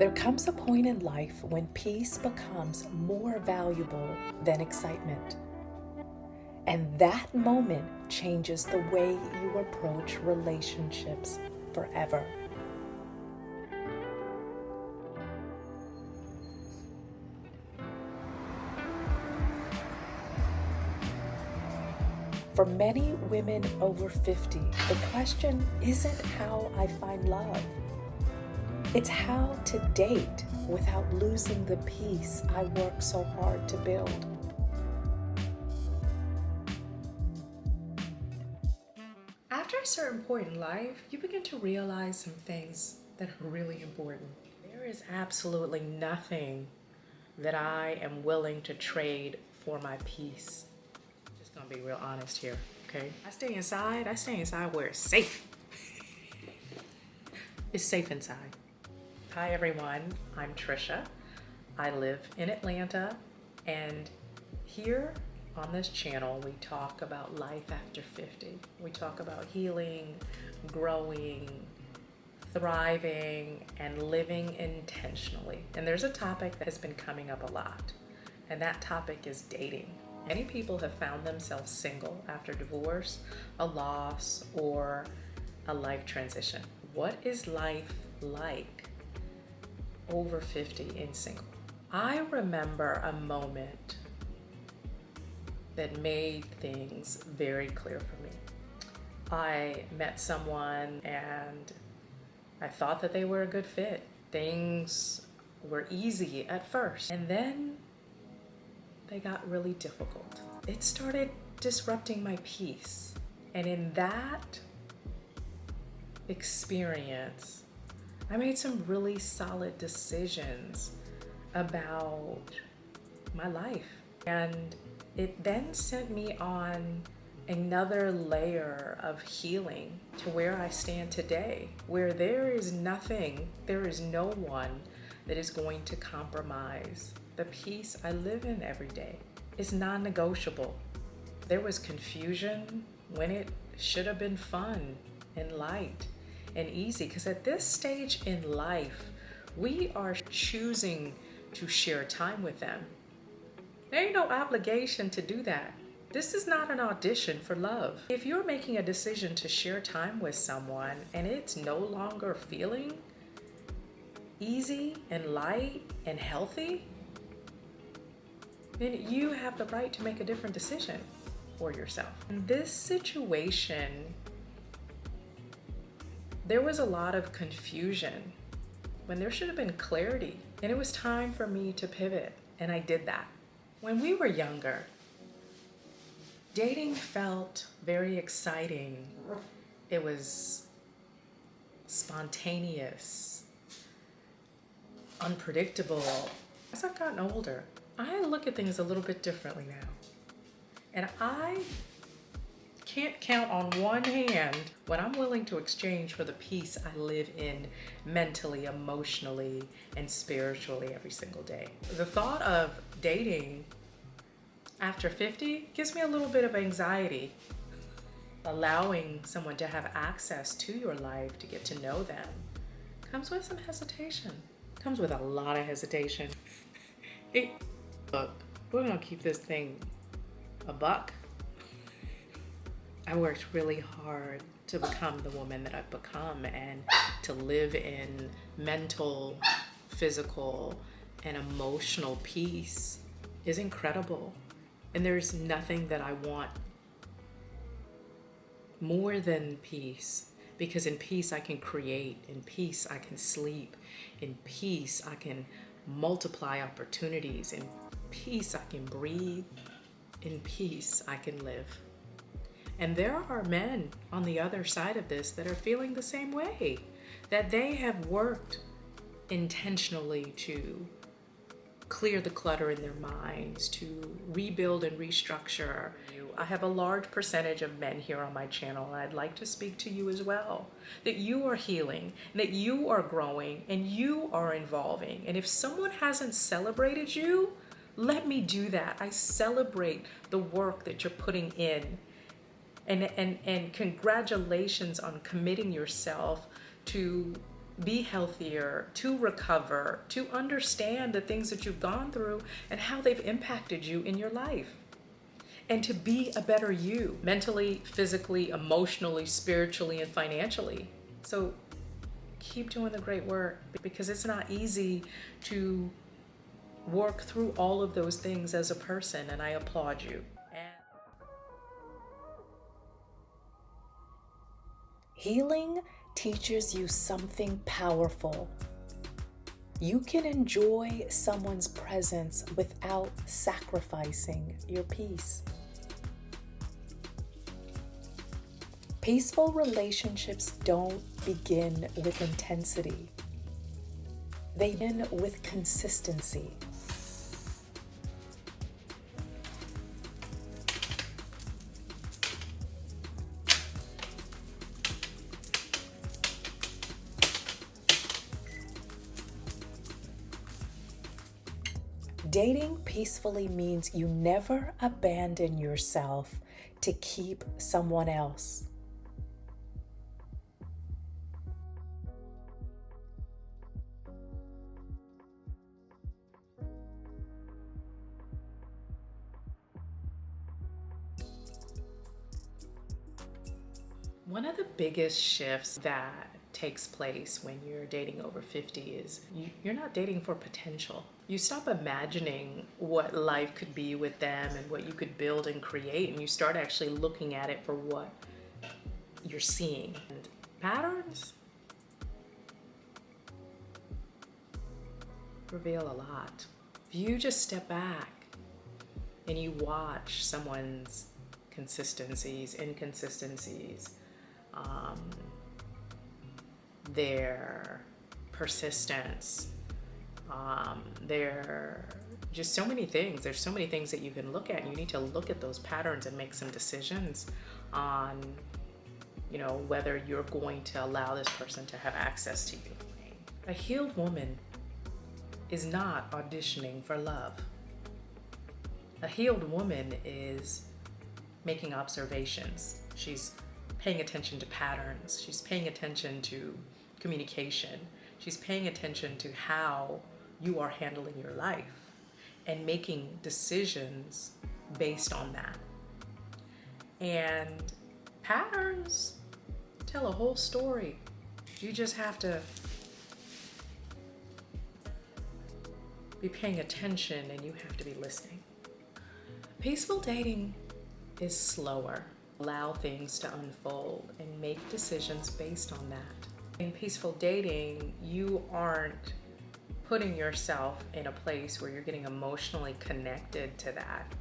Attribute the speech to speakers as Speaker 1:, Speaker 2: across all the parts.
Speaker 1: There comes a point in life when peace becomes more valuable than excitement. And that moment changes the way you approach relationships forever. For many women over 50, the question isn't how I find love. It's how to date without losing the peace I work so hard to build. After a certain point in life, you begin to realize some things that are really important. There is absolutely nothing that I am willing to trade for my peace. Just gonna be real honest here, okay? I stay inside where it's safe. It's safe inside. Hi everyone, I'm Tricia. I live in Atlanta, and here on this channel we talk about life after 50. We talk about healing, growing, thriving, and living intentionally. And there's a topic that has been coming up a lot, and that topic is dating. Many people have found themselves single after divorce, a loss, or a life transition. What is life like over 50 and single? I remember a moment that made things very clear for me. I met someone and I thought that they were a good fit. Things were easy at first, and then they got really difficult. It started disrupting my peace. And in that experience, I made some really solid decisions about my life. And it then sent me on another layer of healing to where I stand today, where there is no one that is going to compromise the peace I live in every day. It's non-negotiable. There was confusion when it should have been fun and light and easy, because at this stage in life, we are choosing to share time with them. There ain't no obligation to do that. This is not an audition for love. If you're making a decision to share time with someone and it's no longer feeling easy and light and healthy, then you have the right to make a different decision for yourself. In this situation, there was a lot of confusion when there should have been clarity, and it was time for me to pivot, and I did that. When we were younger, dating felt very exciting. It was spontaneous, unpredictable. As I've gotten older, I look at things a little bit differently now. And I can't count on one hand what I'm willing to exchange for the peace I live in mentally, emotionally, and spiritually every single day. The thought of dating after 50 gives me a little bit of anxiety. Allowing someone to have access to your life, to get to know them, comes with some hesitation. Comes with a lot of hesitation. Look, we're gonna keep this thing a buck. I worked really hard to become the woman that I've become, and to live in mental, physical, and emotional peace is incredible. And there's nothing that I want more than peace, because in peace I can create, in peace I can sleep, in peace I can multiply opportunities, in peace I can breathe, in peace I can live. And there are men on the other side of this that are feeling the same way, that they have worked intentionally to clear the clutter in their minds, to rebuild and restructure. I have a large percentage of men here on my channel, and I'd like to speak to you as well, that you are healing, that you are growing, and you are evolving. And if someone hasn't celebrated you, let me do that. I celebrate the work that you're putting in. And congratulations on committing yourself to be healthier, to recover, to understand the things that you've gone through and how they've impacted you in your life, and to be a better you, mentally, physically, emotionally, spiritually, and financially. So keep doing the great work, because it's not easy to work through all of those things as a person, and I applaud you. Healing teaches you something powerful. You can enjoy someone's presence without sacrificing your peace. Peaceful relationships don't begin with intensity. They begin with consistency. Dating peacefully means you never abandon yourself to keep someone else. One of the biggest shifts that takes place when you're dating over 50 is you're not dating for potential. You stop imagining what life could be with them and what you could build and create, and you start actually looking at it for what you're seeing. And patterns reveal a lot. If you just step back and you watch someone's consistencies, inconsistencies, their persistence, their just so many things. There's so many things that you can look at, and you need to look at those patterns and make some decisions on, whether you're going to allow this person to have access to you. A healed woman is not auditioning for love. A healed woman is making observations. She's paying attention to patterns. She's paying attention to communication. She's paying attention to how you are handling your life and making decisions based on that. And patterns tell a whole story. You just have to be paying attention, and you have to be listening. Peaceful dating is slower. Allow things to unfold and make decisions based on that. In peaceful dating, you aren't putting yourself in a place where you're getting emotionally connected to that,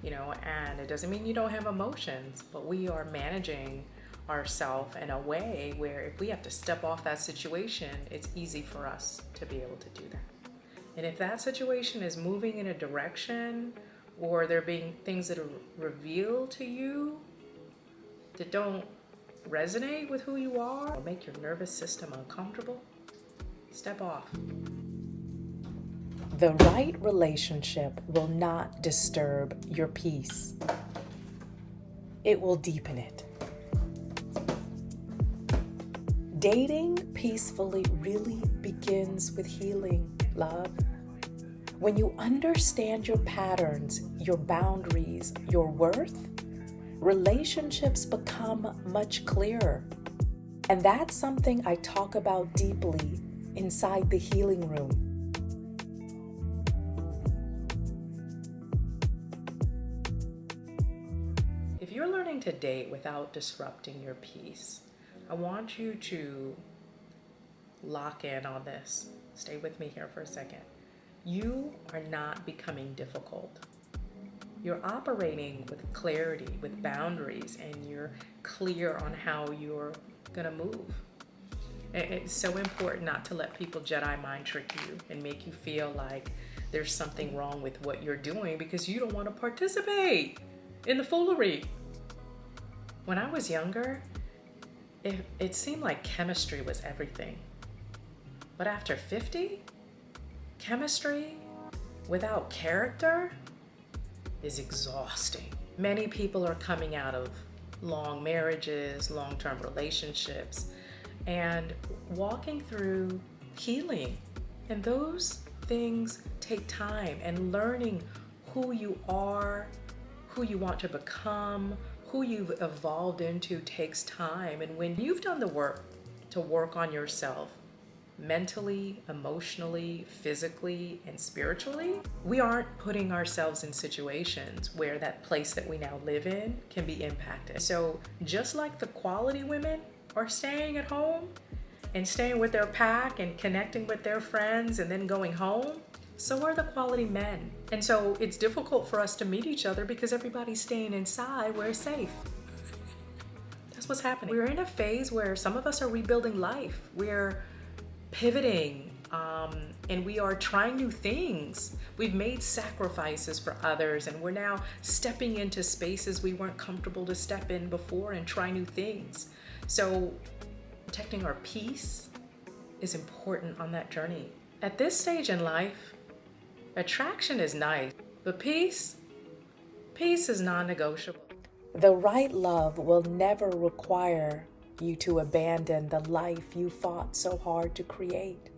Speaker 1: and it doesn't mean you don't have emotions, but we are managing ourselves in a way where if we have to step off that situation, it's easy for us to be able to do that. And if that situation is moving in a direction, or there being things that are revealed to you that don't resonate with who you are, or make your nervous system uncomfortable, step off. The right relationship will not disturb your peace. It will deepen it. Dating peacefully really begins with healing, love. When you understand your patterns, your boundaries, your worth, relationships become much clearer. And that's something I talk about deeply inside the healing room. If you're learning to date without disrupting your peace, I want you to lock in on this. Stay with me here for a second. You are not becoming difficult. You're operating with clarity, with boundaries, and you're clear on how you're gonna move. It's so important not to let people Jedi mind trick you and make you feel like there's something wrong with what you're doing because you don't want to participate in the foolery. When I was younger, it seemed like chemistry was everything. But after 50, chemistry without character is exhausting. Many people are coming out of long marriages, long-term relationships, and walking through healing. And those things take time, and learning who you are, who you want to become, who you've evolved into takes time. And when you've done the work to work on yourself, mentally, emotionally, physically, and spiritually, we aren't putting ourselves in situations where that place that we now live in can be impacted. So just like the quality women are staying at home and staying with their pack and connecting with their friends and then going home, so are the quality men. And so it's difficult for us to meet each other because everybody's staying inside where it's safe. That's what's happening. We're in a phase where some of us are rebuilding life. We're pivoting, and we are trying new things. We've made sacrifices for others, and we're now stepping into spaces we weren't comfortable to step in before and try new things. So protecting our peace is important on that journey. At this stage in life, attraction is nice, but peace is non-negotiable. The right love will never require you to abandon the life you fought so hard to create.